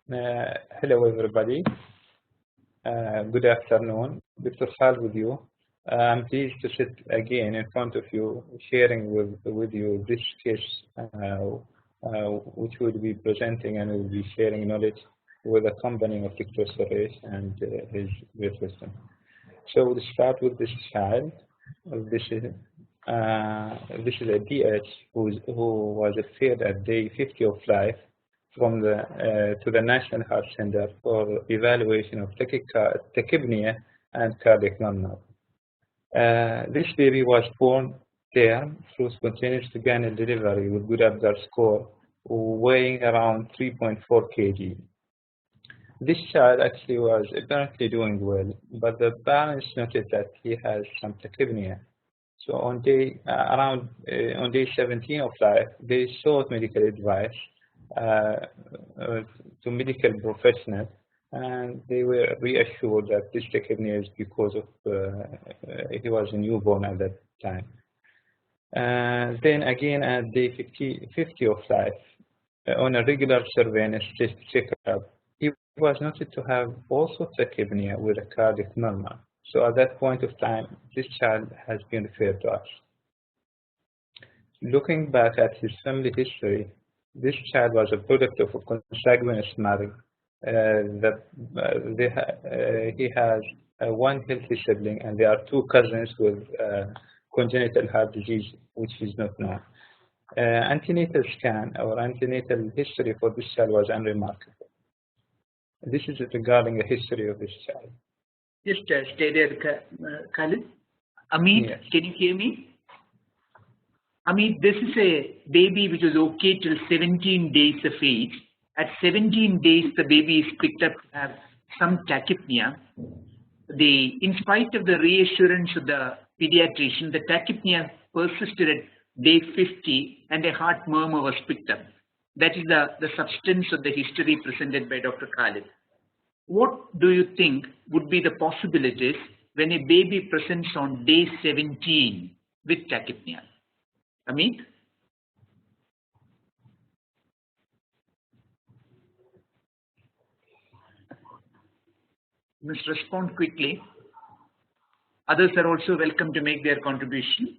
Hello, everybody. Good afternoon. Dr. Sal with you. I'm pleased to sit again in front of you, sharing with you this case, which we'll be presenting, and we'll be sharing knowledge with the company of Dr. Suresh and his great wisdom. So we'll start with this child. This is a DH who was referred at day 50 of life from to the National Heart Center for evaluation of tachypnea and cardiac murmur. This baby was born term through spontaneous vaginal delivery with good Apgar score, weighing around 3.4 kg. This child actually was apparently doing well, but the parents noted that he has some tachypnea. So on day 17 of life, they sought medical advice to medical professionals, and they were reassured that this tachypnea is because of he was a newborn at that time. Then again at day 50 of life, on a regular surveillance test checkup, he was noted to have also tachypnea with a cardiac murmur. So at that point of time, this child has been referred to us. Looking back at his family history, this child was a product of a consanguineous marriage. He has one healthy sibling, and there are two cousins with congenital heart disease, which is not known. Antenatal scan or antenatal history for this child was unremarkable. This is regarding the history of this child. Just stay there, Khalid. Amit, Yes. Can you hear me? Amit, this is a baby which is okay till 17 days of age. At 17 days, the baby is picked up to have some tachypnea. In spite of the reassurance of the pediatrician, the tachypnea persisted at day 50 and a heart murmur was picked up. That is the substance of the history presented by Dr. Khalid. What do you think would be the possibilities when a baby presents on day 17 with tachypnea? Amit? You must respond quickly. Others are also welcome to make their contribution.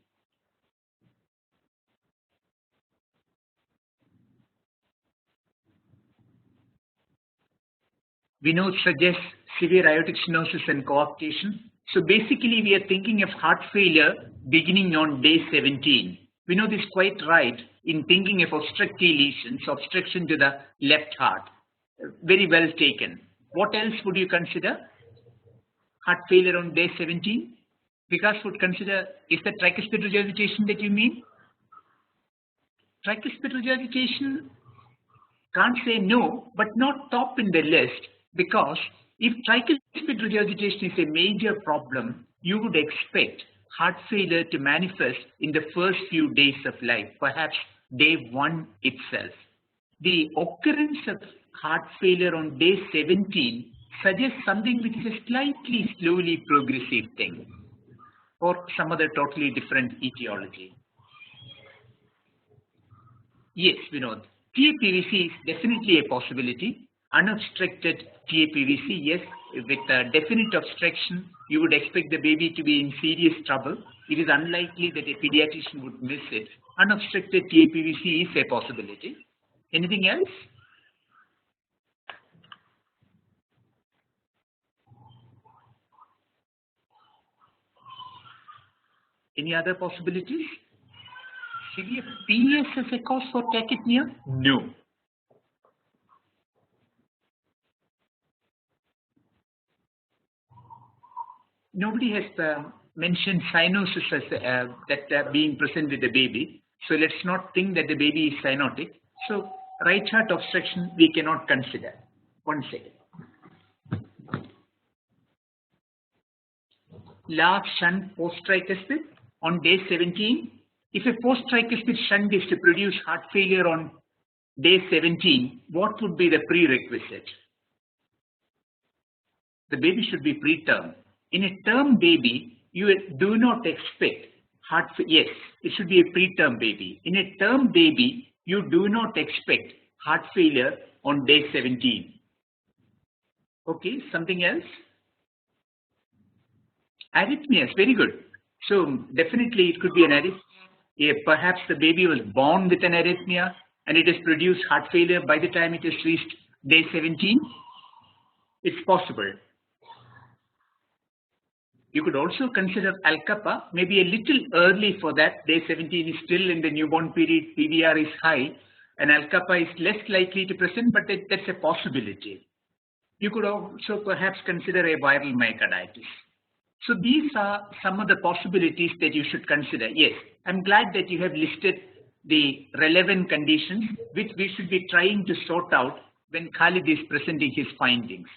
Vinod suggests severe aortic stenosis and coaptation. So basically, we are thinking of heart failure beginning on day 17. Vinod is quite right in thinking of obstructive lesions, obstruction to the left heart. Very well taken. What else would you consider? Heart failure on day 17? Vikas would consider, is that tricuspid regurgitation that you mean? Tricuspid regurgitation, can't say no, but not top in the list, because if tricuspid regurgitation is a major problem, you would expect heart failure to manifest in the first few days of life, perhaps day 1 itself. The occurrence of heart failure on day 17 suggests something which is a slightly slowly progressive thing, or some other totally different etiology. Yes, Vinod. TAPVC is definitely a possibility. Unobstructed TAPVC, yes, with definite obstruction, you would expect the baby to be in serious trouble. It is unlikely that a pediatrician would miss it. Unobstructed TAPVC is a possibility. Anything else? Any other possibilities? Severe PS as a cause for tachypnea? No. Nobody has mentioned cyanosis as that being present with the baby. So let's not think that the baby is cyanotic. So right heart obstruction we cannot consider. 1 second. Large shunt post-tricuspid on day 17. If a post-tricuspid shunt is to produce heart failure on day 17, what would be the prerequisite? The baby should be preterm. In a term baby, you do not expect heart failure. Yes, it should be a preterm baby. In a term baby, you do not expect heart failure on day 17. Okay, something else? Arrhythmias, very good. So definitely it could be an arrhythmia. Yeah, perhaps the baby was born with an arrhythmia and it has produced heart failure by the time it has reached day 17. It's possible. You could also consider Al-Kappa, maybe a little early for that. Day 17 is still in the newborn period, PVR is high, and Al-Kappa is less likely to present, but that's a possibility. You could also perhaps consider a viral myocarditis. So these are some of the possibilities that you should consider. Yes, I'm glad that you have listed the relevant conditions which we should be trying to sort out when Khalid is presenting his findings.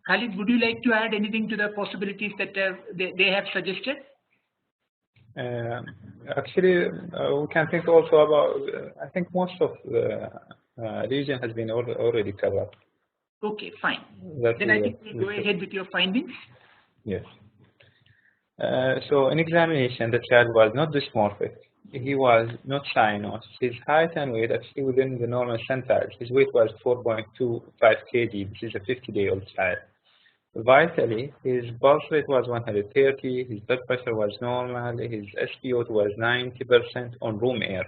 Khalid, would you like to add anything to the possibilities that they have suggested? Actually, we can think also about, I think most of the region has been already covered. Okay, fine. Then I think we'll go ahead with your findings. Yes. So in examination, the child was not dysmorphic. He was not cyanous. His height and weight actually within the normal centiles. His weight was 4.25 kg. This is a 50-day-old child. Vitally, his pulse rate was 130, his blood pressure was normal, his SpO2 was 90% on room air.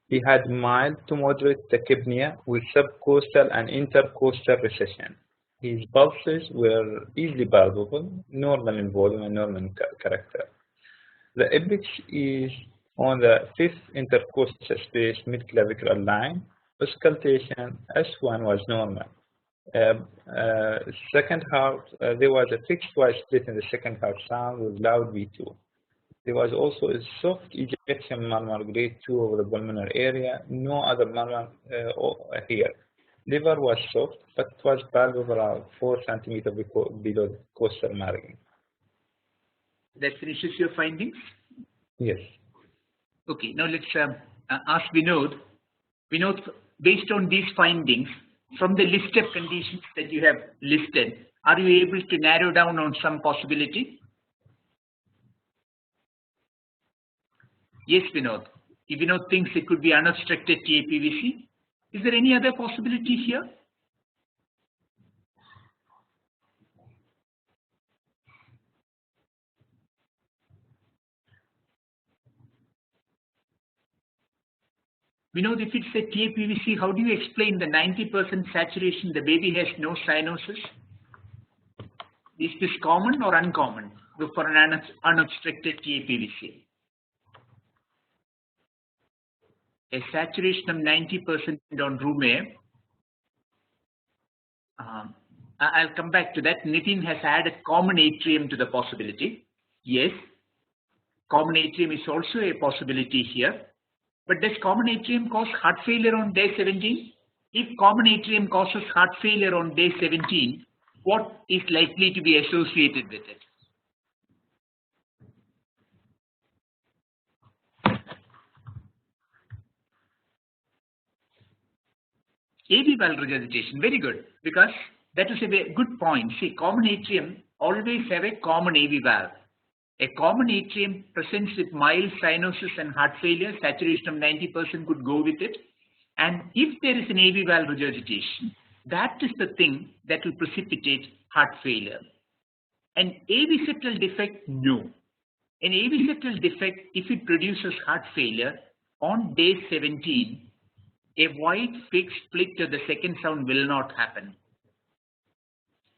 He had mild to moderate tachypnea with subcostal and intercostal recession. His pulses were easily palpable, normal in volume and normal in character. The epic is on the 5th intercostal space mid-clavicular line. Auscultation S1 was normal. Second heart, there was a fixed wide split in the second heart sound with loud V2. There was also a soft ejection murmur grade 2 over the pulmonary area, no other murmur here. Liver was soft, but it was palpable around 4 centimeters below the costal margin. That finishes your findings? Yes. Okay, now let's ask Vinod. Vinod, based on these findings, from the list of conditions that you have listed, are you able to narrow down on some possibility? Yes, Vinod. If Vinod thinks it could be unobstructed TAPVC, is there any other possibility here? Vinod, if it's a TAPVC, how do you explain the 90% saturation, the baby has no cyanosis? Is this common or uncommon for an unobstructed TAPVC? A saturation of 90% on room air. I'll come back to that. Nitin has added common atrium to the possibility. Yes, common atrium is also a possibility here. But does common atrium cause heart failure on day 17? If common atrium causes heart failure on day 17, what is likely to be associated with it? AV valve regurgitation, very good, because that is a very good point. See, common atrium always have a common AV valve. A common atrium presents with mild cyanosis and heart failure, saturation of 90% could go with it. And if there is an AV valve regurgitation, that is the thing that will precipitate heart failure. An AV septal defect, no. An AV septal defect, if it produces heart failure, on day 17, a wide fixed split to the second sound will not happen.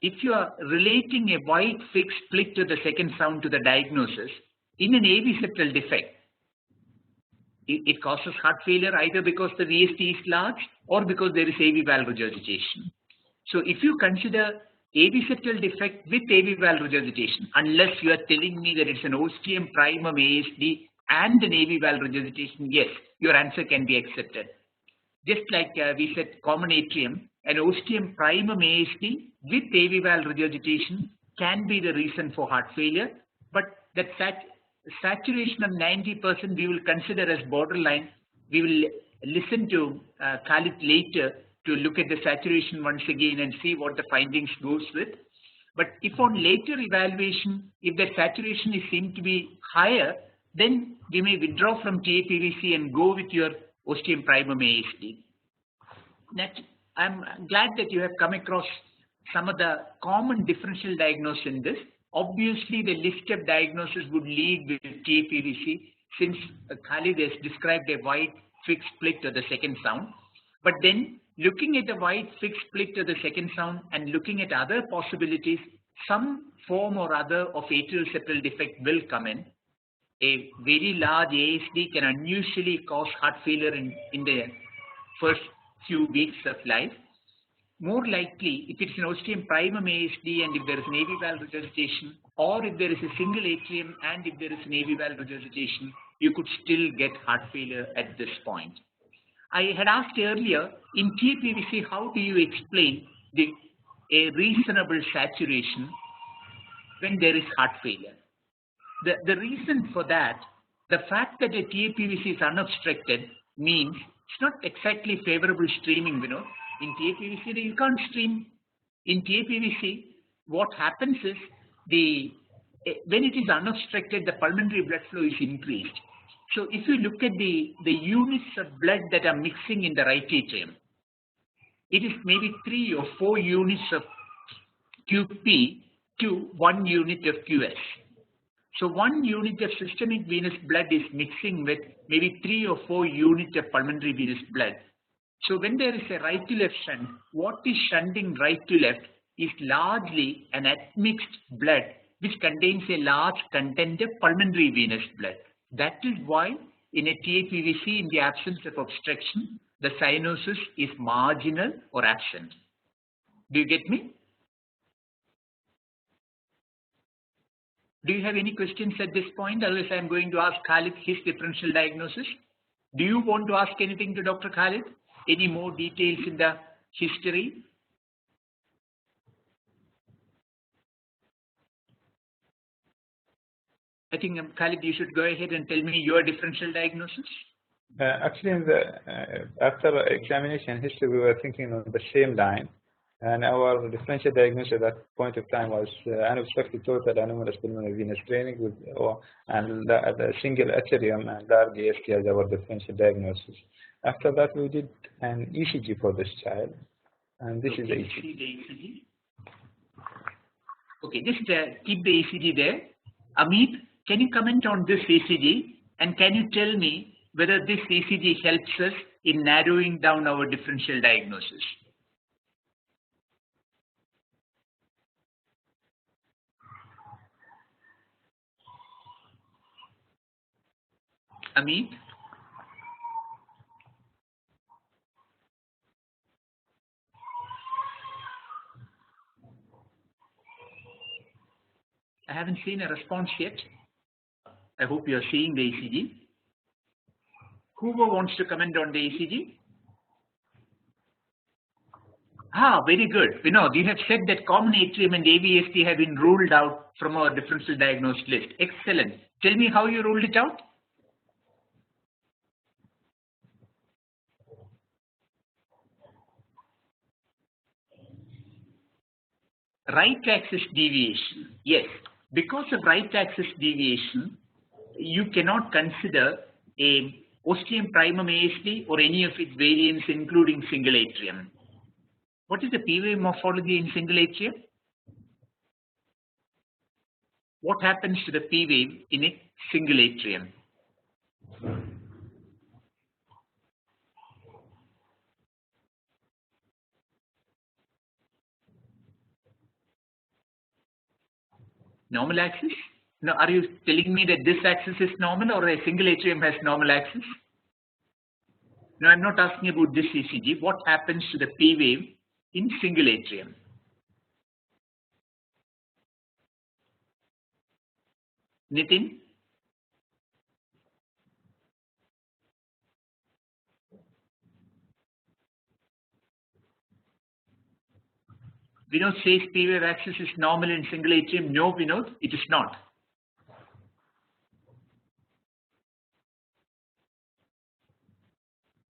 If you are relating a wide fixed split to the second sound to the diagnosis, in an AV septal defect, it causes heart failure either because the VST is large or because there is AV valve regurgitation. So if you consider AV septal defect with AV valve regurgitation, unless you are telling me that it's an ostium primum ASD and an AV valve regurgitation, yes, your answer can be accepted. Just like we said, common atrium, an ostium primum ASD with AV valve regurgitation can be the reason for heart failure, but that saturation of 90% we will consider as borderline. We will listen to Khalid later to look at the saturation once again and see what the findings goes with. But if on later evaluation, if the saturation is seen to be higher, then we may withdraw from TAPVC and go with your ostium primum ASD. I'm glad that you have come across some of the common differential diagnosis in this. Obviously, the list of diagnosis would lead with TAPVC, since Khalid has described a wide fixed split of the second sound. But then, looking at the wide fixed split of the second sound and looking at other possibilities, some form or other of atrial septal defect will come in. A very large ASD can unusually cause heart failure in the first few weeks of life. More likely, if it's an ostium primum ASD and if there is an AV valve regurgitation, or if there is a single atrium and if there is an AV valve regurgitation, you could still get heart failure at this point. I had asked earlier, in TAPVC, how do you explain a reasonable saturation when there is heart failure? The reason for that, the fact that a TAPVC is unobstructed means it's not exactly favorable streaming, In TAPVC, you can't stream. In TAPVC, what happens is when it is unobstructed, the pulmonary blood flow is increased. So if you look at the units of blood that are mixing in the right atrium, it is maybe 3 or 4 units of QP to 1 unit of QS. So 1 unit of systemic venous blood is mixing with maybe 3 or 4 units of pulmonary venous blood. So when there is a right to left shunt, what is shunting right to left is largely an admixed blood which contains a large content of pulmonary venous blood. That is why in a TAPVC, in the absence of obstruction, the cyanosis is marginal or absent. Do you get me? Do you have any questions at this point? Otherwise, I am going to ask Khalid his differential diagnosis. Do you want to ask anything to Dr. Khalid? Any more details in the history? I think, Khalid, you should go ahead and tell me your differential diagnosis. Actually, after examination history, we were thinking on the same line. And our differential diagnosis at that point of time was unobstructed total anomalous pulmonary venous draining with the single atrium and large AST as our differential diagnosis. After that, we did an ECG for this child, and this is the ECG. Okay, just keep the ECG there. Amit, can you comment on this ECG, and can you tell me whether this ECG helps us in narrowing down our differential diagnosis? Amit? I haven't seen a response yet. I hope you are seeing the ECG. Whoever wants to comment on the ECG? Very good. Vinod, you have said that common atrium and AVST have been ruled out from our differential diagnosis list. Excellent. Tell me how you ruled it out. Right axis deviation. Yes, because of right axis deviation, you cannot consider a ostium primum ASD or any of its variants, including single atrium. What is the P wave morphology in single atrium? What happens to the P wave in a single atrium? Normal axis? Now, are you telling me that this axis is normal or a single atrium has normal axis? No, I'm not asking about this ECG. What happens to the P wave in single atrium? Nitin? Vinod says P wave axis is normal in single atrium. No, Vinod, it is not.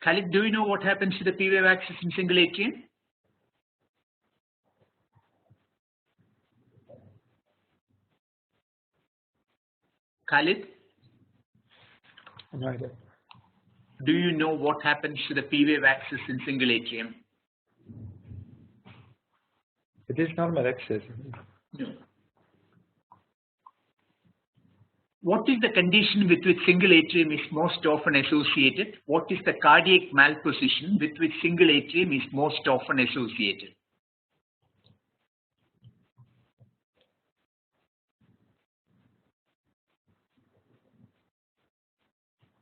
Khalid, do you know what happens to the P wave axis in single atrium? Khalid? No idea. Do you know what happens to the P wave axis in single atrium? It is normal access. No. What is the condition with which single atrium is most often associated? What is the cardiac malposition with which single atrium is most often associated?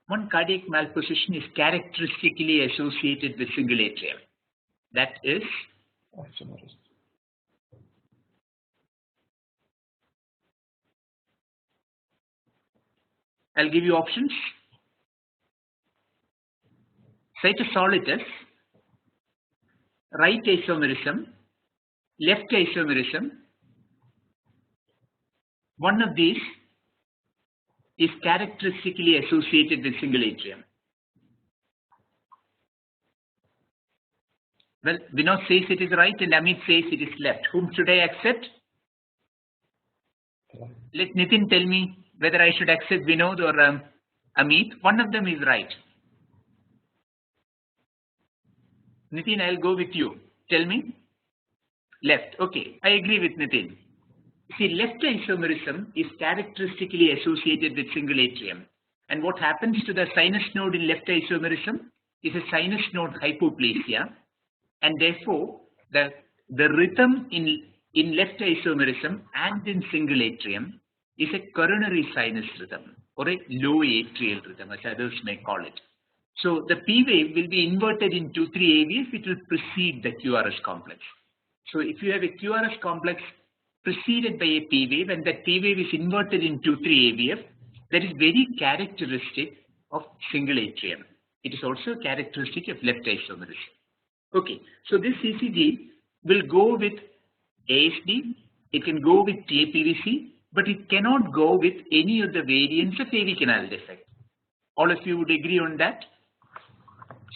One cardiac malposition is characteristically associated with single atrium. That is? I'll give you options. Cytosolitis, right isomerism, left isomerism. One of these is characteristically associated with single atrium. Well, Vinod says it is right and Amit says it is left. Whom should I accept? Let Nitin tell me whether I should accept Vinod or Amit. One of them is right. Nitin, I'll go with you. Tell me. Left. Okay, I agree with Nitin. See, left isomerism is characteristically associated with single atrium. And what happens to the sinus node in left isomerism is a sinus node hypoplasia. And therefore, the rhythm in left isomerism and in single atrium is a coronary sinus rhythm or a low atrial rhythm, as others may call it. So the P wave will be inverted in 2-3 AVF. It will precede the QRS complex. So if you have a QRS complex preceded by a P wave and that P wave is inverted in 2-3 AVF, that is very characteristic of single atrium. It is also characteristic of left isomerism. Okay, so this ECG will go with ASD, it can go with TAPVC, but it cannot go with any of the variants of AV canal defect. All of you would agree on that?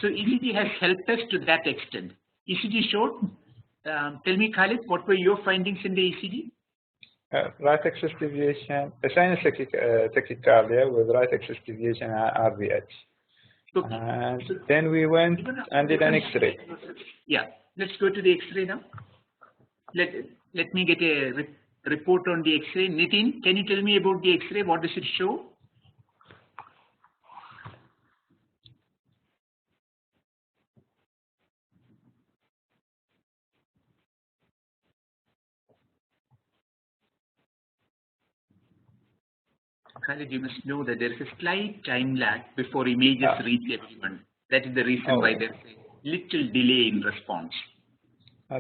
So ECG has helped us to that extent. ECG showed, tell me Khalid, what were your findings in the ECG? Right axis deviation, sinus tachycardia with right axis deviation RVH. Okay. And so then we went and did an X-ray. Yeah, let's go to the X-ray now. Let me get a report on the X-ray. Nitin, can you tell me about the X-ray? What does it show? Khalid, you must know that there is a slight time lag before images reach everyone. That is the reason why there is a little delay in response.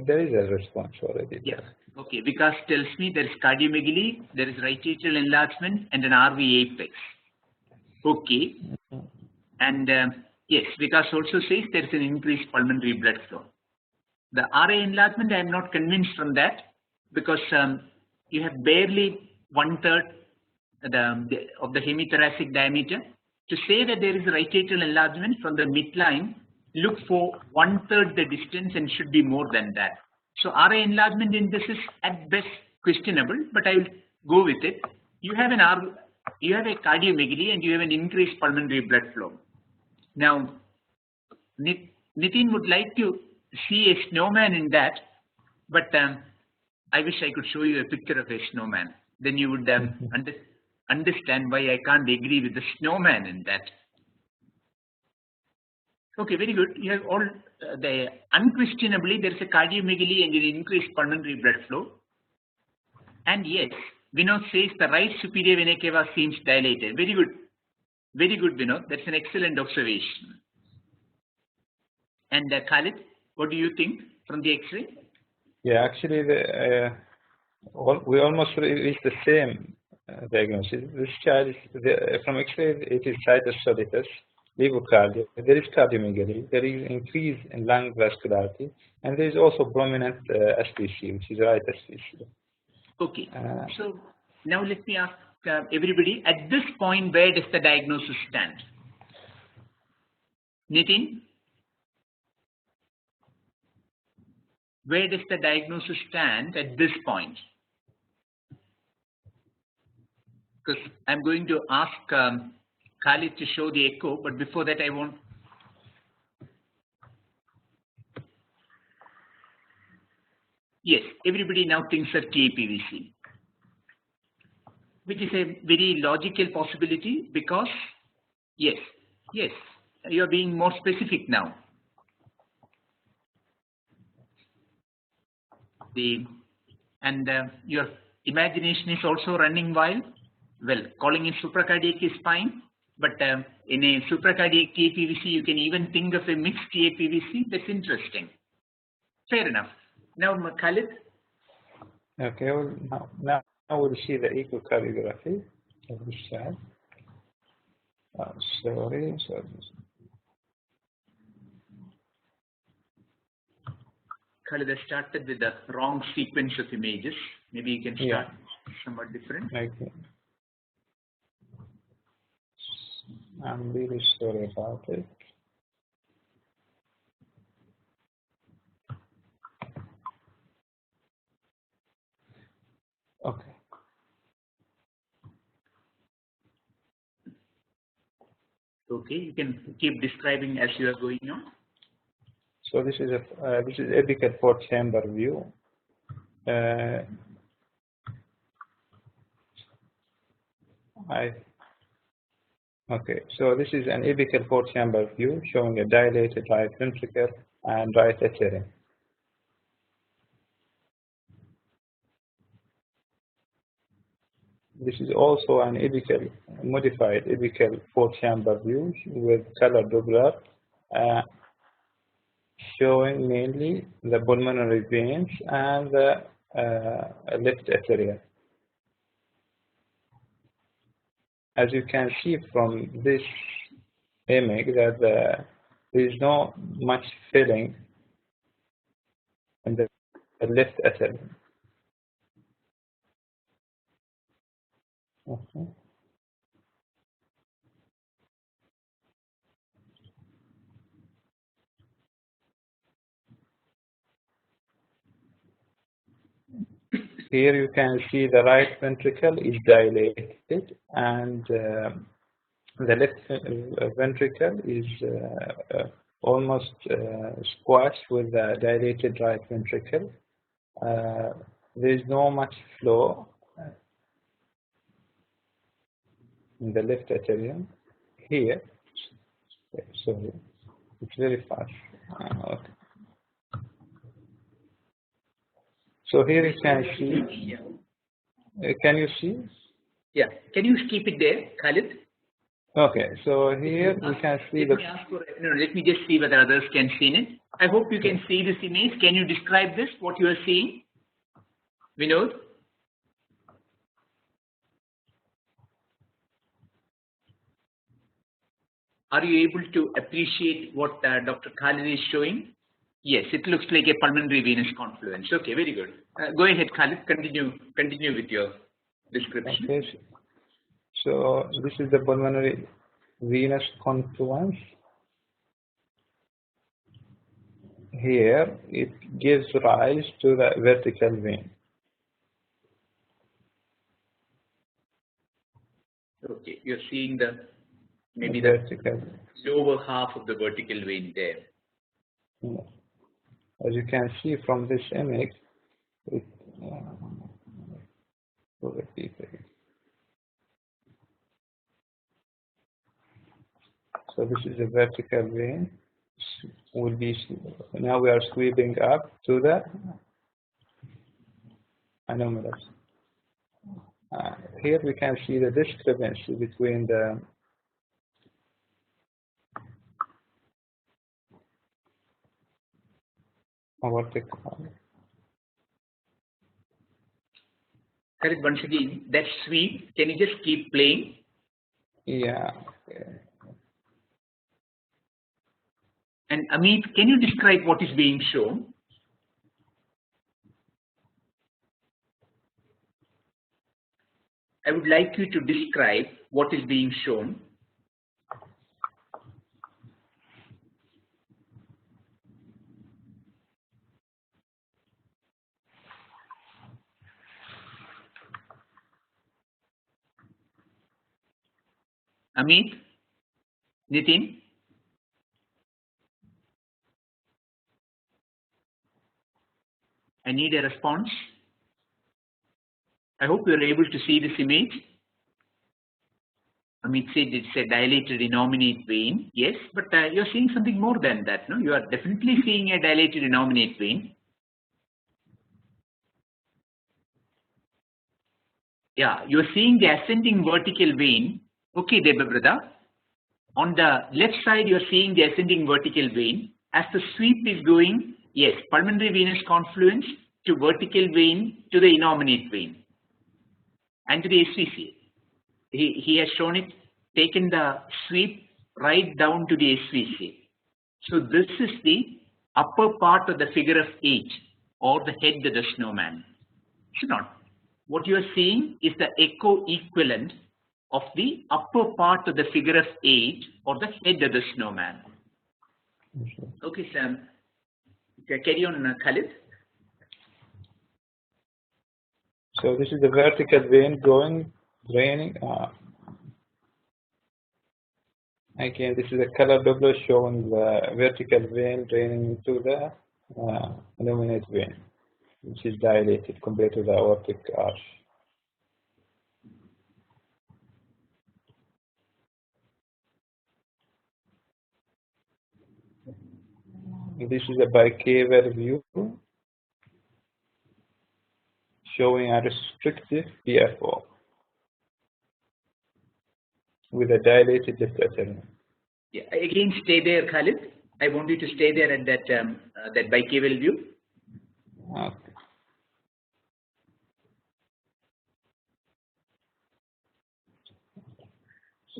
There is a response already. Yeah. Okay, Vikas tells me there is cardiomegaly, there is right atrial enlargement and an RV apex. Okay. And yes, Vikas also says there is an increased pulmonary blood flow. The RA enlargement, I am not convinced from that because you have barely 1/3 of the hemithoracic diameter. To say that there is right atrial enlargement from the midline, look for 1/3 the distance and should be more than that. So RA enlargement in this is at best questionable, but I will go with it. You have a cardiomegaly and you have an increased pulmonary blood flow. Now, Nitin would like to see a snowman in that, but I wish I could show you a picture of a snowman. Then you would understand why I can't agree with the snowman in that. Okay, very good. You have all unquestionably there is a cardiomegaly and an increased pulmonary blood flow. And yes, Vinod says the right superior vena cava seems dilated. Very good. Very good, Vinod. That's an excellent observation. And Khalid, what do you think from the X-ray? Yeah, actually, we almost reached the same diagnosis. This child, from X-ray, it is cytosolitis, levocardia, there is cardiomegaly, there is increase in lung vascularity, and there is also prominent SPC, which is right SPC. Okay, so now let me ask everybody, at this point, where does the diagnosis stand? Nitin? Where does the diagnosis stand at this point? Because I'm going to ask Khalid to show the echo, but before that I want... Yes, everybody now thinks of TAPVC, which is a very logical possibility because, yes, you are being more specific now. Your imagination is also running wild. Well, calling it supracardiac is fine, but in a supracardiac TAPVC, you can even think of a mixed TAPVC. That's interesting. Fair enough. Now, Khalid. Okay, well, now we'll see the echocardiography of this child. Sorry. Khalid has started with the wrong sequence of images. Maybe you can start somewhat different. Okay. I'm really sorry about it. Okay. Okay, you can keep describing as you are going on. So this is apical four-chamber view. Okay, so this is an apical four-chamber view showing a dilated right ventricle and right atrium. This is also an modified apical four-chamber view with color Doppler, showing mainly the pulmonary veins and the left atrium. As you can see from this image that there is not much filling in the left atrium. Okay. Here you can see the right ventricle is dilated and the left ventricle is almost squashed with the dilated right ventricle. There is no much flow in the left atrium. Here, sorry, it's very fast. Okay. So here you can see. Can you see? Yeah. Can you keep it there, Khalid? Okay. So here we can see the. Let me just see whether others can see it. I hope you can see this image. Can you describe this? What you are seeing, Vinod? Are you able to appreciate what Dr. Khalid is showing? Yes, it looks like a pulmonary venous confluence. Okay, very good. Go ahead, Khalid. Continue with your description. Okay. So this is the pulmonary venous confluence. Here it gives rise to the vertical vein. Okay, you're seeing maybe the vertical. Lower half of the vertical vein there. Yeah. As you can see from this image, so this is a vertical vein. Now we are sweeping up to the anomalous. Here we can see the discrepancy between the aortic. Correct. Once again, that sweep, can you just keep playing? Yeah. Okay. And Amit, can you describe what is being shown? I would like you to describe what is being shown. Amit? Nitin? I need a response. I hope you are able to see this image. Amit said it's a dilated innominate vein. Yes, but you're seeing something more than that. No, you are definitely seeing a dilated innominate vein. Yeah, you're seeing the ascending vertical vein. Okay, Debabrata. On the left side, you're seeing the ascending vertical vein. As the sweep is going, yes, pulmonary venous confluence to vertical vein to the innominate vein and to the SVCA. He has shown it, taken the sweep right down to the SVCA. So this is the upper part of the figure of 8 or the head of the snowman. Should not. What you are seeing is the echo equivalent of the upper part of the figure of 8 or the head of the snowman. Okay, Sam. Carry on, Khalid. So this is the vertical vein going, draining. Again, this is a color Doppler showing the vertical vein draining into the illuminate vein, which is dilated compared to the aortic arch. This is a bicaval view showing a restrictive PFO with a dilated left atrium. Yeah, again, stay there, Khalid. I want you to stay there at that that bicaval view. Okay.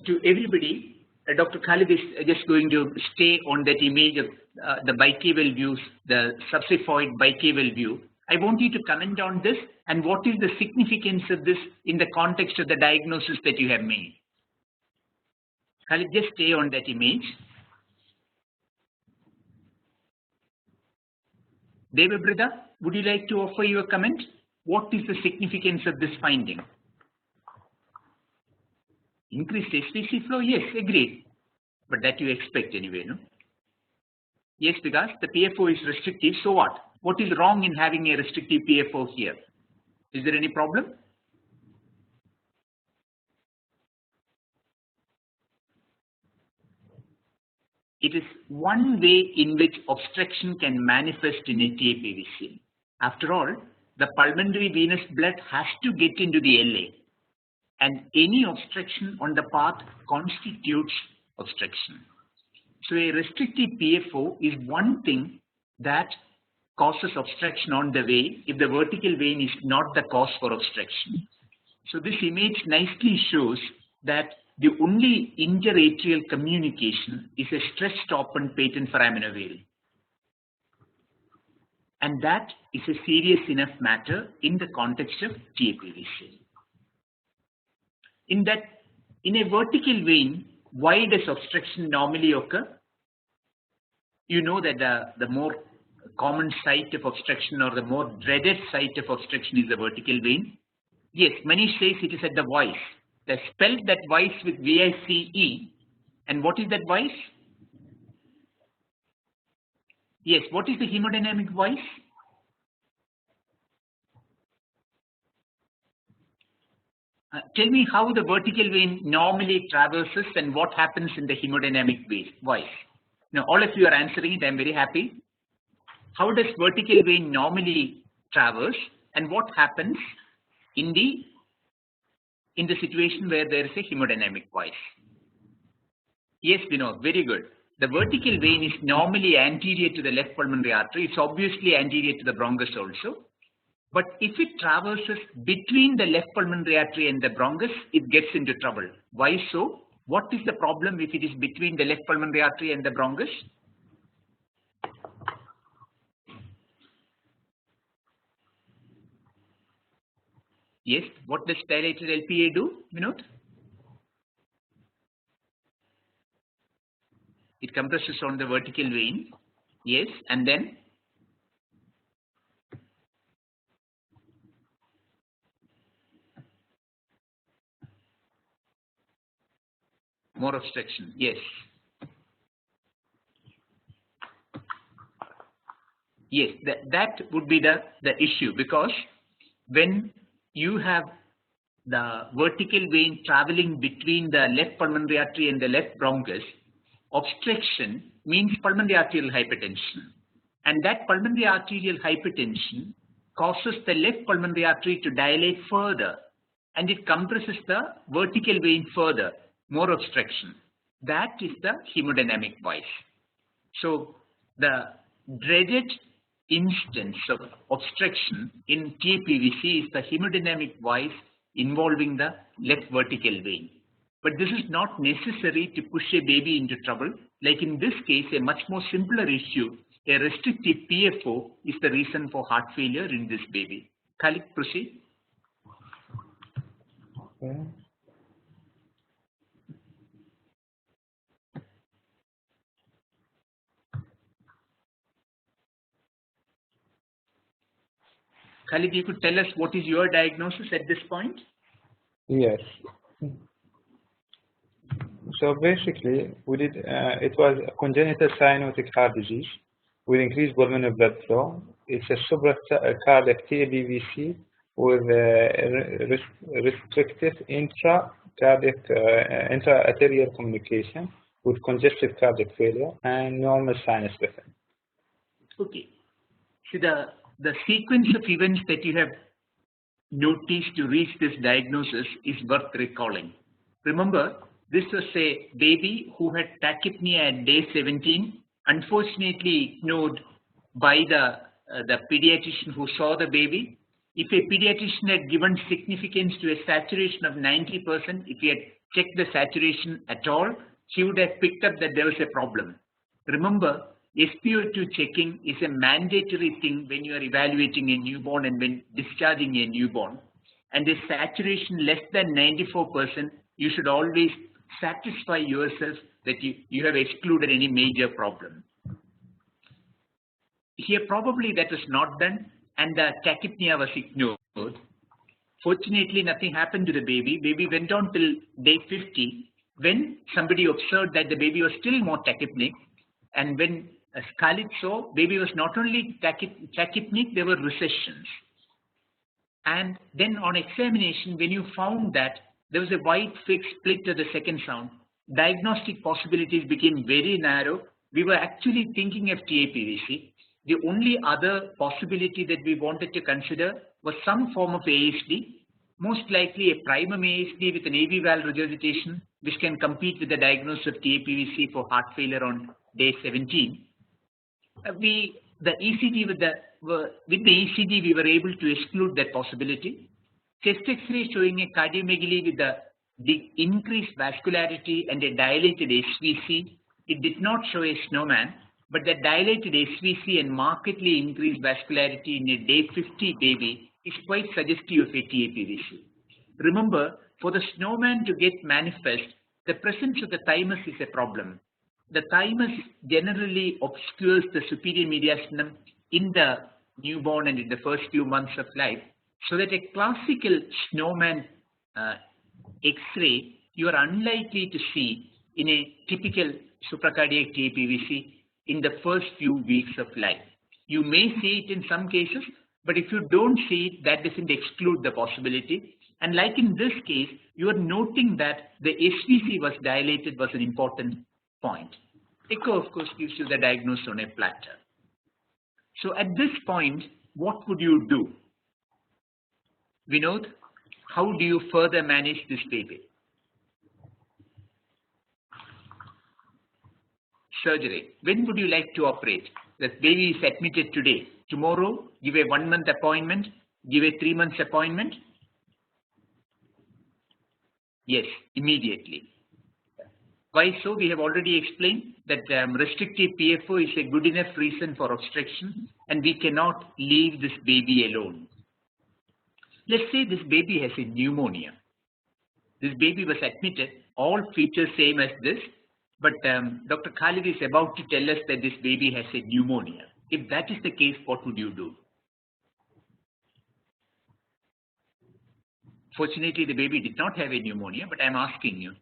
To everybody, Dr. Khalid is just going to stay on that image of the bicaval views, the subsiphoid bicaval view. I want you to comment on this and what is the significance of this in the context of the diagnosis that you have made. Khalid, just stay on that image. Devabrata, would you like to offer your comment? What is the significance of this finding? Increased SVC flow? Yes, agreed. But that you expect anyway, no? Yes, because the PFO is restrictive, so what? What is wrong in having a restrictive PFO here? Is there any problem? It is one way in which obstruction can manifest in a TAPVC. After all, the pulmonary venous blood has to get into the LA, and any obstruction on the path constitutes obstruction. So a restrictive PFO is one thing that causes obstruction on the way if the vertical vein is not the cause for obstruction. So this image nicely shows that the only interatrial communication is a stress-stoppant patent foramen vein. And that is a serious enough matter in the context of TAPVC. In a vertical vein, why does obstruction normally occur? You know that the more common site of obstruction or the more dreaded site of obstruction is the vertical vein. Yes, Manish says it is at the voice. They spelled that voice with VICE. And what is that voice? Yes, what is the hemodynamic voice? Tell me how the vertical vein normally traverses and what happens in the hemodynamic voice. Now, all of you are answering it. I'm very happy. How does vertical vein normally traverse and what happens in the situation where there is a hemodynamic voice? Yes, Vinod, very good. The vertical vein is normally anterior to the left pulmonary artery. It's obviously anterior to the bronchus also. But if it traverses between the left pulmonary artery and the bronchus, it gets into trouble. Why so? What is the problem if it is between the left pulmonary artery and the bronchus? Yes, what does dilated LPA do, Vinod? It compresses on the vertical vein. Yes, and then? More obstruction, yes. Yes, that would be the issue, because when you have the vertical vein traveling between the left pulmonary artery and the left bronchus, obstruction means pulmonary arterial hypertension. And that pulmonary arterial hypertension causes the left pulmonary artery to dilate further, and it compresses the vertical vein further, more obstruction. That is the hemodynamic voice. So the dreaded instance of obstruction in TAPVC is the hemodynamic voice involving the left vertical vein. But this is not necessary to push a baby into trouble. Like in this case, a much more simpler issue, a restrictive PFO is the reason for heart failure in this baby. Khalid, proceed. Okay. Khalid, you could tell us what is your diagnosis at this point? Yes. So basically, we did. It was a congenital cyanotic heart disease with increased pulmonary blood flow. It's a supracardiac TAPVC with restricted intra-arterial communication with congestive cardiac failure and normal sinus rhythm. Okay. So the sequence of events that you have noticed to reach this diagnosis is worth recalling. Remember, this was a baby who had tachypnea at day 17, unfortunately ignored by the pediatrician who saw the baby. If a pediatrician had given significance to a saturation of 90%, if he had checked the saturation at all, he would have picked up that there was a problem. Remember, SpO2 checking is a mandatory thing when you are evaluating a newborn and when discharging a newborn. And a saturation less than 94%, you should always satisfy yourself that you have excluded any major problem. Here probably that was not done and the tachypnea was ignored. Fortunately, nothing happened to the baby. Baby went on till day 50 when somebody observed that the baby was still more tachypnic, and when Khalid saw, baby was not only tachypnic, there were recessions. And then on examination, when you found that there was a white fixed split at the second sound, diagnostic possibilities became very narrow. We were actually thinking of TAPVC. The only other possibility that we wanted to consider was some form of ASD, most likely a primum ASD with an AV valve regurgitation, which can compete with the diagnosis of TAPVC for heart failure on day 17. With the ECG, we were able to exclude that possibility. Chest X-ray showing a cardiomegaly with the increased vascularity and a dilated SVC. It did not show a snowman, but the dilated SVC and markedly increased vascularity in a day 50 baby is quite suggestive of a TAPVC. Remember, for the snowman to get manifest, the presence of the thymus is a problem. The thymus generally obscures the superior mediastinum in the newborn and in the first few months of life, so that a classical snowman X-ray you are unlikely to see in a typical supracardiac TAPVC in the first few weeks of life. You may see it in some cases, but if you don't see it, that doesn't exclude the possibility. And like in this case, you are noting that the SVC was dilated was an important point. Echo, of course, gives you the diagnosis on a platter. So at this point, what would you do? Vinod, how do you further manage this baby? Surgery. When would you like to operate? The baby is admitted today. Tomorrow, give a 1 month appointment, give a 3 months appointment. Yes, immediately. Why so? We have already explained that restrictive PFO is a good enough reason for obstruction, and we cannot leave this baby alone. Let's say this baby has a pneumonia. This baby was admitted, all features same as this, but Dr. Khalid is about to tell us that this baby has a pneumonia. If that is the case, what would you do? Fortunately, the baby did not have a pneumonia, but I am asking you.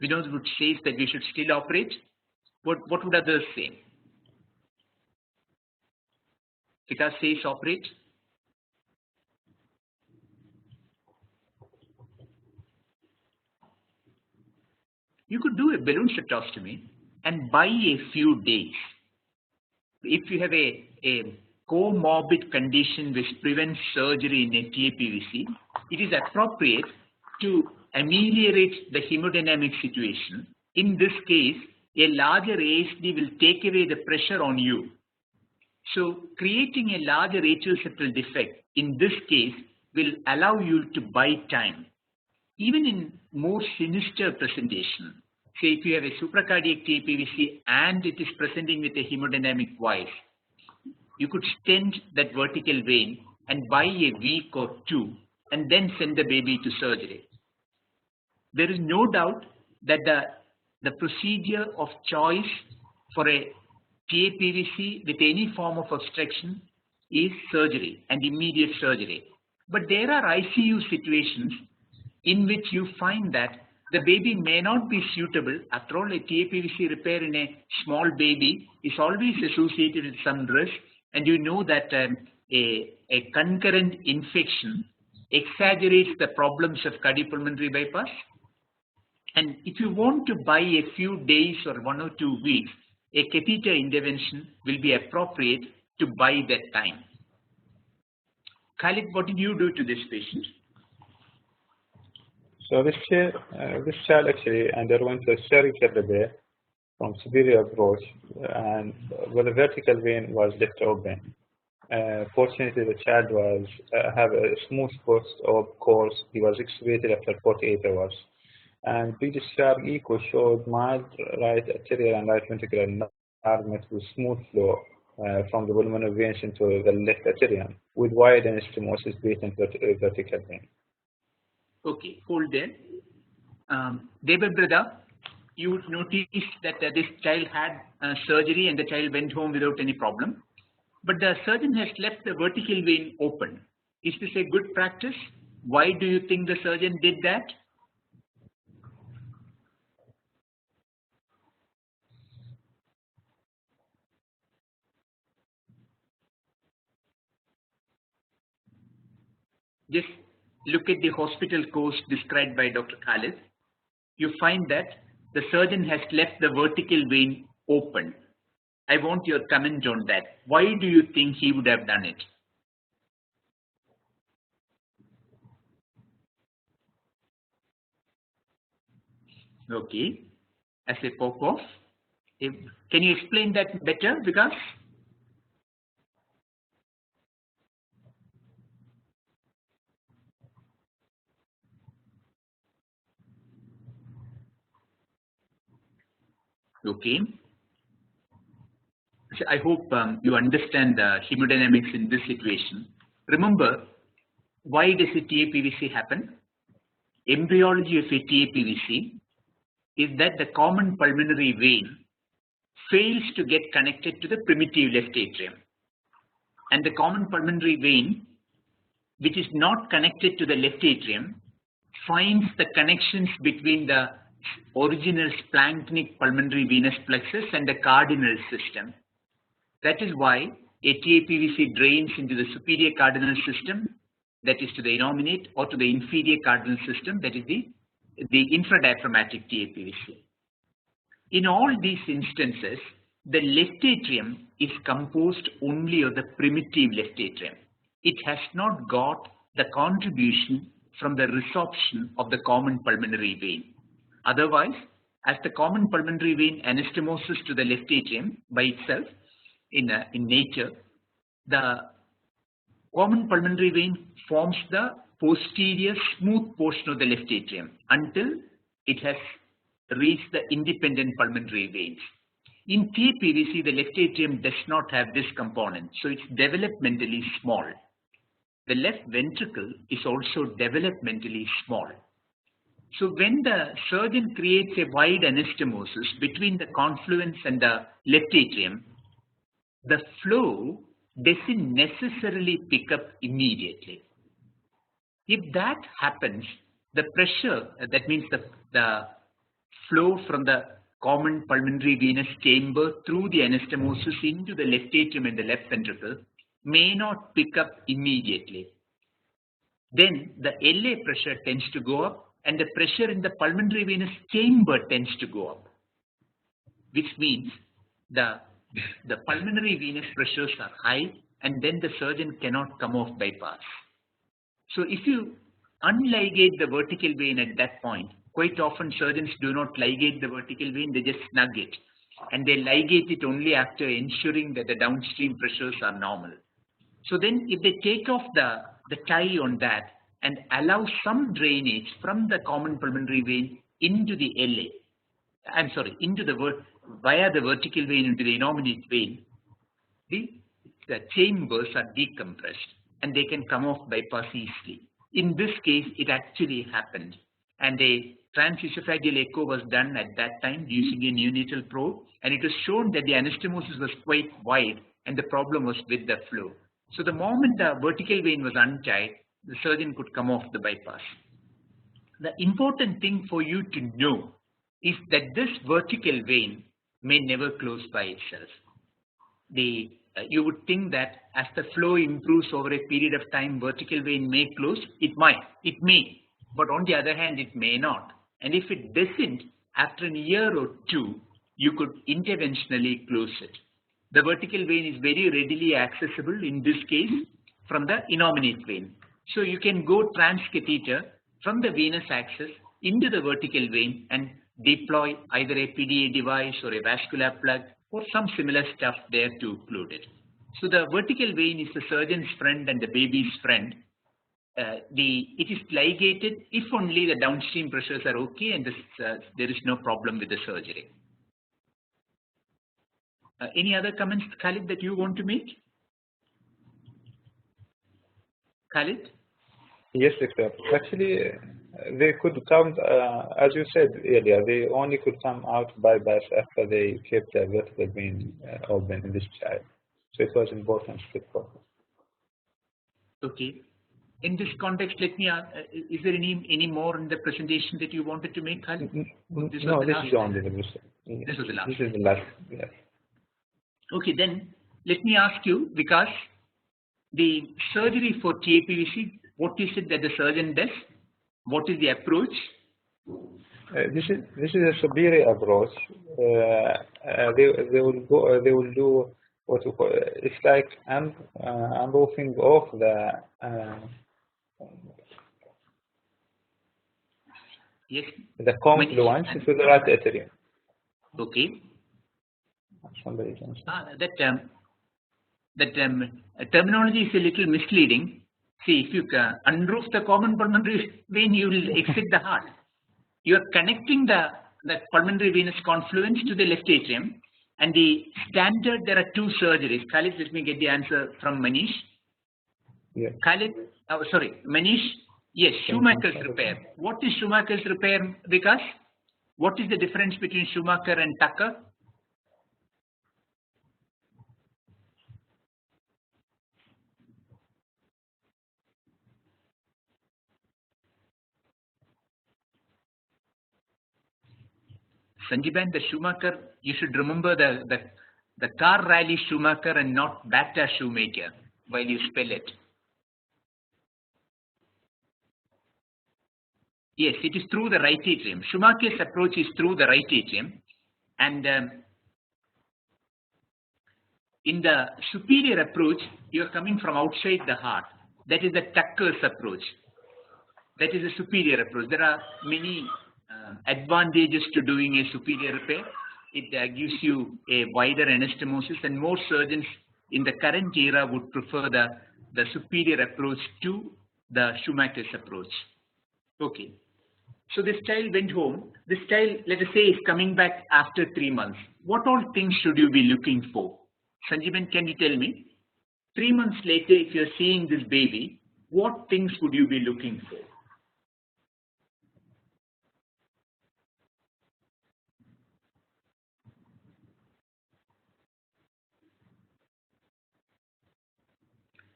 Vinod would say that we should still operate. What would others say? Vikas says operate. You could do a balloon tracheostomy and buy a few days. If you have a comorbid condition which prevents surgery in a TAPVC, it is appropriate to ameliorate the hemodynamic situation. In this case, a larger ASD will take away the pressure on you. So creating a larger atrial septal defect in this case will allow you to buy time. Even in more sinister presentation, say if you have a supracardiac TAPVC and it is presenting with a hemodynamic voice, you could stent that vertical vein and buy a week or two and then send the baby to surgery. There is no doubt that the procedure of choice for a TAPVC with any form of obstruction is surgery and immediate surgery. But there are ICU situations in which you find that the baby may not be suitable. After all, a TAPVC repair in a small baby is always associated with some risk, and you know that a concurrent infection exaggerates the problems of cardiopulmonary bypass. And if you want to buy a few days or 1 or 2 weeks, a catheter intervention will be appropriate to buy that time. Khalid, what did you do to this patient? So this child actually underwent a surgical repair from superior approach, and where the vertical vein was left open. Fortunately, the child was have a smooth post-op course. He was extubated after 48 hours. And pre-discharge echo showed mild right arterial and right ventricular enlargement with smooth flow from the pulmonary veins into the left atrium with wide anastomosis patent vertical vein. Okay, hold there. Debel brother, you would notice that this child had surgery and the child went home without any problem. But the surgeon has left the vertical vein open. Is this a good practice? Why do you think the surgeon did that? Just look at the hospital course described by Dr. Khalid. You find that the surgeon has left the vertical vein open. I want your comment on that. Why do you think he would have done it? Okay, as a pop-off. Can you explain that better, Vikas? Okay. So I hope you understand the hemodynamics in this situation. Remember, why does a TAPVC happen? Embryology of a TAPVC is that the common pulmonary vein fails to get connected to the primitive left atrium. And the common pulmonary vein, which is not connected to the left atrium, finds the connections between the original splanchnic pulmonary venous plexus and the cardinal system. That is why a TAPVC drains into the superior cardinal system, that is to the innominate, or to the inferior cardinal system, that is the infradiaphragmatic TAPVC. In all these instances, the left atrium is composed only of the primitive left atrium. It has not got the contribution from the resorption of the common pulmonary vein. Otherwise, as the common pulmonary vein anastomosis to the left atrium by itself in nature, the common pulmonary vein forms the posterior smooth portion of the left atrium until it has reached the independent pulmonary veins. In TAPVC, the left atrium does not have this component, so it's developmentally small. The left ventricle is also developmentally small. So when the surgeon creates a wide anastomosis between the confluence and the left atrium, the flow doesn't necessarily pick up immediately. If that happens, the pressure, that means the flow from the common pulmonary venous chamber through the anastomosis into the left atrium and the left ventricle may not pick up immediately. Then the LA pressure tends to go up and the pressure in the pulmonary venous chamber tends to go up, which means the pulmonary venous pressures are high and then the surgeon cannot come off bypass. So if you unligate the vertical vein at that point, quite often surgeons do not ligate the vertical vein, they just snug it. And they ligate it only after ensuring that the downstream pressures are normal. So then if they take off the tie on that and allow some drainage from the common pulmonary vein into the LA, via the vertical vein into the innominate vein, the chambers are decompressed and they can come off bypass easily. In this case, it actually happened, and a transesophageal echo was done at that time using a neonatal probe, and it was shown that the anastomosis was quite wide and the problem was with the flow. So the moment the vertical vein was untied, the surgeon could come off the bypass. The important thing for you to know is that this vertical vein may never close by itself. You would think that as the flow improves over a period of time, vertical vein may close. It may, but on the other hand, it may not. And if it doesn't, after a year or two, you could interventionally close it. The vertical vein is very readily accessible in this case from the innominate vein. So you can go transcatheter from the venous axis into the vertical vein and deploy either a PDA device or a vascular plug or some similar stuff there to occlude it. So the vertical vein is the surgeon's friend and the baby's friend. It is ligated if only the downstream pressures are okay and there is no problem with the surgery. Any other comments, Khalid, that you want to make? Khalid? Yes, doctor. Actually, they could come, as you said earlier, they only could come out bypass after they kept the vertical vein open in this child. So it was important to keep focus. Okay. In this context, let me ask, is there any more in the presentation that you wanted to make, Khalid? No, this is only the This was the last. This is the last, yes. Okay, then let me ask you, because the surgery for TAPVC, what is it that the surgeon does? What is the approach? This is a superior approach. They will do what we call, it's like unroofing off the confluence to the right atrium. Okay. Somebody can say. That terminology is a little misleading. See, if you unroof the common pulmonary vein, you will exit the heart. You are connecting the pulmonary venous confluence to the left atrium, and the standard, there are two surgeries. Khalid, let me get the answer from Manish. Yeah. Khalid, Manish. Yes, Schumacher's repair. What is Schumacher's repair, Vikas? What is the difference between Schumacher and Tucker? Sanjiban, the Schumacher, you should remember the car rally Schumacher and not Bata Shoemaker while you spell it. Yes, it is through the right atrium. Schumacher's approach is through the right atrium, and in the superior approach, you are coming from outside the heart. That is the Tucker's approach. That is a superior approach. There are many advantages to doing a superior repair. It gives you a wider anastomosis, and most surgeons in the current era would prefer the superior approach to the Schumacher's approach. Okay. So this child went home. This child, let us say, is coming back after 3 months. What all things should you be looking for? Sanjiban, can you tell me? 3 months later, if you're seeing this baby, what things would you be looking for?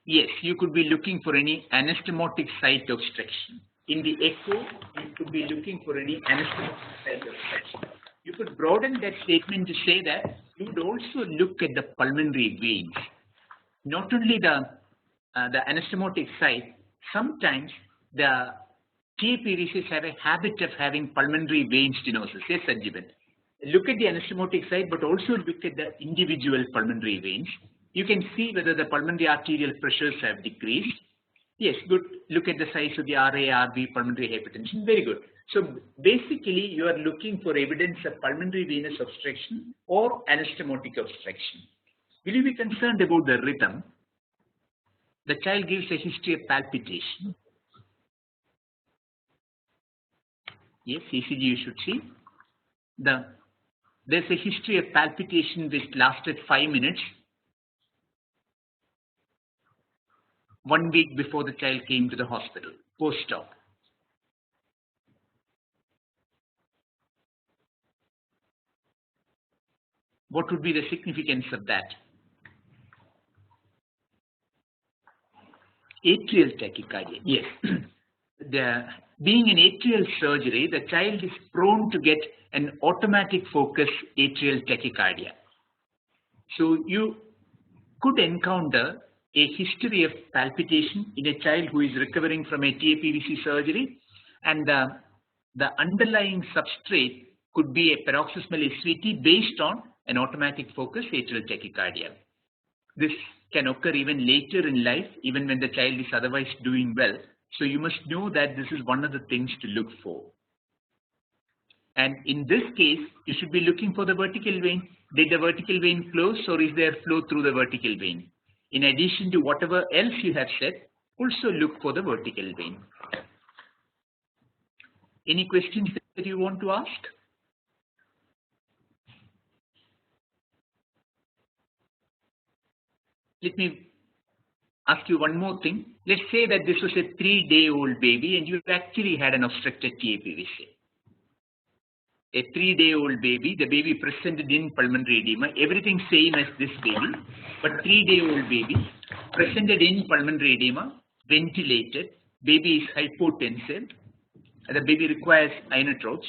Yes, you could be looking for any anastomotic site obstruction. In the echo, you could be looking for any anastomotic site obstruction. you could broaden that statement to say that you would also look at the pulmonary veins, not only the anastomotic side. Sometimes the TAPVCs have a habit of having pulmonary vein stenosis. Yes, Sanjeevan. Look at the anastomotic side, but also look at the individual pulmonary veins. You can see whether the pulmonary arterial pressures have decreased. Yes, good. Look at the size of the RA, RB, pulmonary hypertension. Very good. So basically, you are looking for evidence of pulmonary venous obstruction or anastomotic obstruction. Will you be concerned about the rhythm? The child gives a history of palpitation. Yes, ECG you should see. There's a history of palpitation which lasted 5 minutes, 1 week before the child came to the hospital, post-op. What would be the significance of that? Atrial tachycardia, yes. Being an atrial surgery, the child is prone to get an automatic focus atrial tachycardia. So you could encounter a history of palpitation in a child who is recovering from a TAPVC surgery, and the underlying substrate could be a paroxysmal SVT based on an automatic focus atrial tachycardia. This can occur even later in life, even when the child is otherwise doing well. So you must know that this is one of the things to look for. And in this case, you should be looking for the vertical vein. Did the vertical vein close, or is there flow through the vertical vein? In addition to whatever else you have said, also look for the vertical vein. Any questions that you want to ask? Let me ask you one more thing. Let's say that this was a 3-day-old baby and you actually had an obstructed TAPVC. A 3-day-old baby, the baby presented in pulmonary edema, everything same as this baby, but 3-day-old baby presented in pulmonary edema, ventilated, baby is hypotensive, the baby requires inotropes.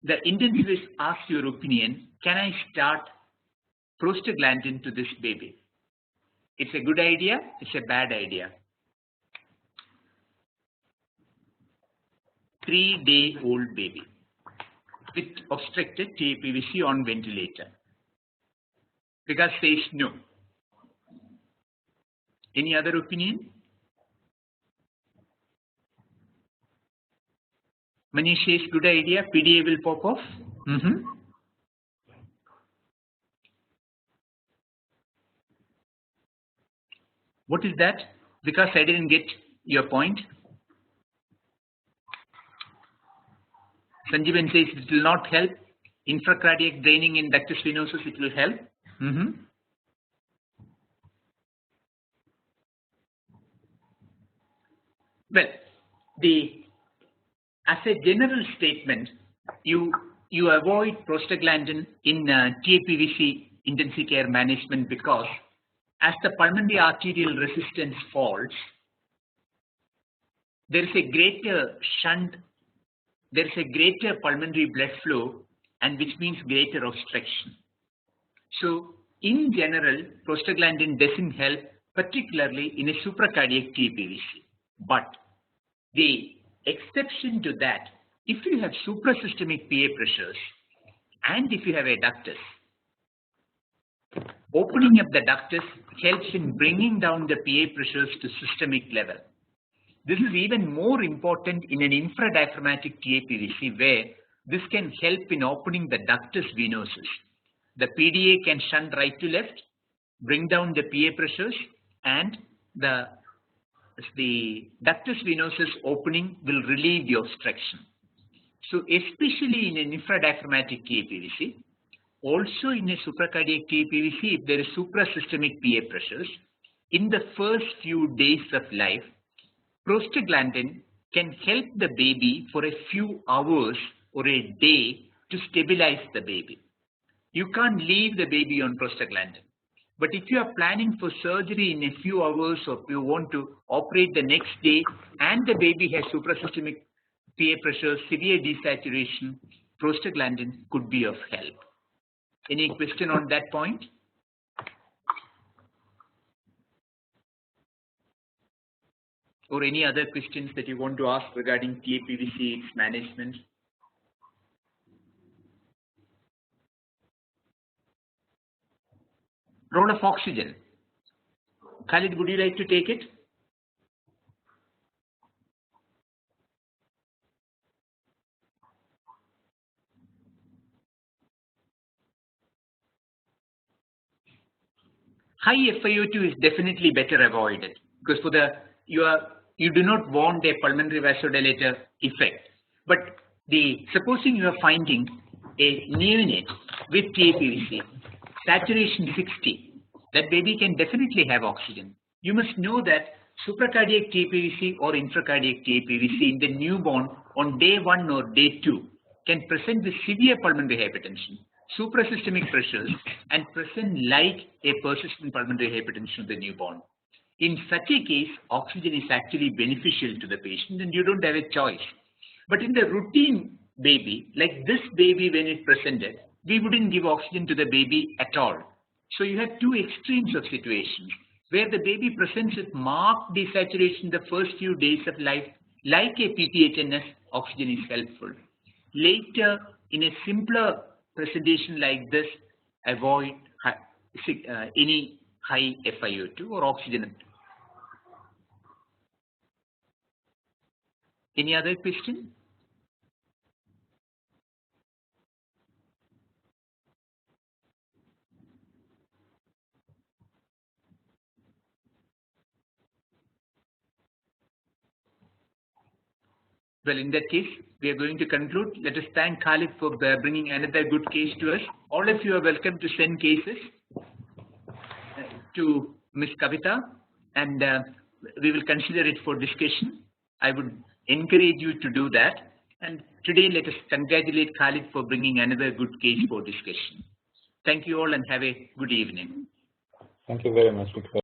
The intensivist asks your opinion, can I start prostaglandin to this baby? It's a good idea, it's a bad idea. 3-day-old baby with obstructed TAPVC on ventilator. Vikas says no. Any other opinion? Manish says good idea, PDA will pop off. What is that? Because I didn't get your point. Sanjeevan says it will not help. Infracardiac draining in ductus venosus, it will help. Well, as a general statement, you avoid prostaglandin in TAPVC intensive care management because as the pulmonary arterial resistance falls, there is a greater shunt, there is a greater pulmonary blood flow, and which means greater obstruction. So, in general, prostaglandin doesn't help, particularly in a supracardiac TAPVC. But the exception to that, if you have suprasystemic PA pressures and if you have a ductus, opening up the ductus helps in bringing down the PA pressures to systemic level. This is even more important in an infradiaphragmatic TAPVC where this can help in opening the ductus venosus. The PDA can shunt right to left, bring down the PA pressures, and the ductus venosus opening will relieve the obstruction. So especially in an infradiaphragmatic TAPVC, also in a supracardiac TAPVC, if there is suprasystemic PA pressures, in the first few days of life, prostaglandin can help the baby for a few hours or a day to stabilize the baby. You can't leave the baby on prostaglandin. But if you are planning for surgery in a few hours or you want to operate the next day and the baby has suprasystemic PA pressure, severe desaturation, prostaglandin could be of help. Any question on that point? Or any other questions that you want to ask regarding TAPVC, its management? Role of oxygen. Khalid, would you like to take it? High FiO2 is definitely better avoided because for the you do not want a pulmonary vasodilator effect. But supposing you are finding a neonate with TAPVC, saturation 60, that baby can definitely have oxygen. You must know that supracardiac TAPVC or intracardiac TAPVC in the newborn on day 1 or day 2 can present with severe pulmonary hypertension, suprasystemic pressures, and present like a persistent pulmonary hypertension of the newborn. In such a case, oxygen is actually beneficial to the patient and you don't have a choice. But in the routine baby, like this baby when it presented, we wouldn't give oxygen to the baby at all. So you have two extremes of situations where the baby presents with marked desaturation the first few days of life, like a PTHNS, oxygen is helpful. Later, in a simpler presentation like this, avoid any high FiO2 or oxygen. Any other question? Well, in that case, we are going to conclude. Let us thank Khalid for bringing another good case to us. All of you are welcome to send cases to Ms. Kavita, and we will consider it for discussion. I would encourage you to do that. And today, let us congratulate Khalid for bringing another good case for discussion. Thank you all and have a good evening. Thank you very much, Dr.